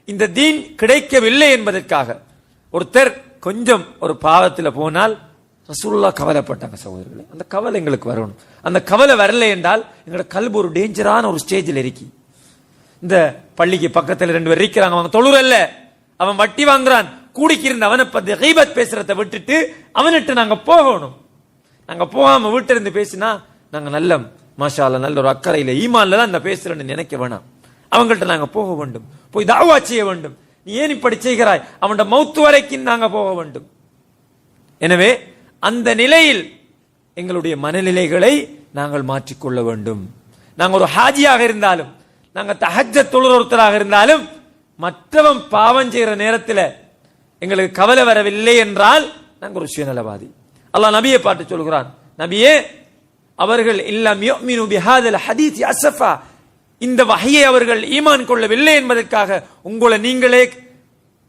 இந்த தீன் கிடைக்கவில்லை என்பதற்காக ஒருத்தர் கொஞ்சம் ஒரு பாவத்தில் போனால் ரசூலுல்லாஹ் கவலைப்பட்டாங்க. சகோதரர்களே, அந்த கவலை எங்களுக்கு வரணும். அந்த கவலை வரலை என்றால் எங்களோட கல்பு ஒரு டேஞ்சரான ஒரு ஸ்டேஜில் இருக்கி. இந்த பள்ளிக்கு பக்கத்தில் 2 பேர் இருக்கிறாங்க, அவங்க தொழுறல்ல, அவன் வட்டி வாங்குறான், கூடிக்கு இருந்த அவனை பத்தி கீபத் பேசுறதை விட்டுட்டு அவன்கிட்ட நாங்க போகணும். நாங்க போகாம வீட்டு இருந்து பேசினா நாங்க நல்ல மாஷா அல்லாஹ் நல்ல ஒரு அக்கறையில ஈமான்ல தான் இந்த பேசுறேன்னு நினைக்க வேணாம். அவங்கள்ட்ட நாங்க போக வேண்டும், போய் தாவா செய்ய வேண்டும். நீ ஏன் இப்படி செய்கிறாய், அவனோட மௌத்து வரைக்கும் நாங்க போக வேண்டும். எனவே அந்த நிலையில் எங்களுடைய மனநிலைகளை நாங்கள் மாற்றிக்கொள்ள வேண்டும். நாங்கள் ஒரு ஹாஜியாக இருந்தாலும், நாங்கள் தஹஜ்ஜத் தொழுற ஒருத்தராக இருந்தாலும், மற்றவன் பாவம் செய்கிற நேரத்தில் எங்களுக்கு கவலை வரவில்லை என்றால் நாங்கள் ஒரு சுயநலவாதி. அல்லாஹ் நபியை பார்த்து சொல்கிறான், நபியே, அவர்கள் இல்லம் யுமினு பிஹாதல் ஹதீஸ் அஸஃபா, இந்த வஹையை அவர்கள் ஈமான் கொள்ளவில்லை என்பதற்காக உங்களை நீங்களே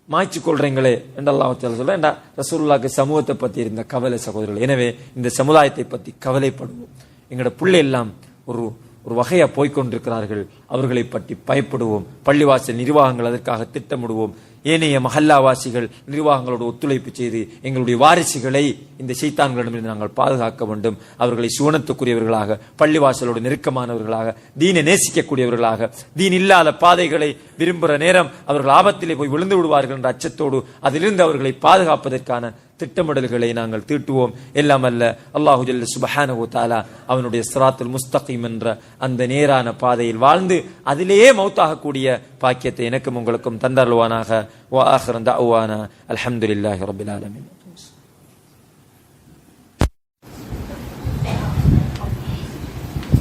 மாய்ச்சி கொள்றீங்களே என்று அல்லாஹ் சொல்றேன். ரசூலுல்லாஹ்க்கு சமூகத்தை பற்றி இருந்த கவலை சகோதரர்கள். எனவே இந்த சமுதாயத்தை பற்றி கவலைப்படுவோம். எங்களோட பிள்ளை எல்லாம் ஒரு ஒரு வகையா போய்கொண்டிருக்கிறார்கள், அவர்களை பற்றி பயப்படுவோம். பள்ளிவாசல் நிர்வாகங்கள் அதற்காக திட்டமிடுவோம். ஏனைய மஹல்லாவாசிகள் நிர்வாகங்களோடு ஒத்துழைப்பு செய்து எங்களுடைய வாரிசுகளை இந்த ஷைத்தான்களிடமிருந்து நாங்கள் பாதுகாக்க வேண்டும். அவர்களை சுவனத்துக்குரியவர்களாக, பள்ளிவாசலோடு நெருக்கமானவர்களாக, தீனை நேசிக்கக்கூடியவர்களாக, தீன் இல்லாத பாதைகளை விரும்புகிற நேரம் அவர்கள் ஆபத்திலே போய் விழுந்து விடுவார்கள் என்ற அச்சத்தோடு அதிலிருந்து அவர்களை பாதுகாப்பதற்கான திட்டமிடல்களை நாங்கள் தீட்டுவோம். எல்லாம் அல்ல அல்லாஹு ஜல்ல சுப்ஹானஹு வ தஆலா அவனுடைய ஸிராத்துல் முஸ்தகீம் என்ற அந்த நேரான பாதையில் வாழ்ந்து அதிலேயே மௌத்தாகக்கூடிய பாக்கியத்தை எனக்கும் உங்களுக்கும் தந்தருள்வானாக. வ ஆகிரு தஅவானா அல்ஹம்துலில்லாஹி ரப்பில் ஆலமீன்.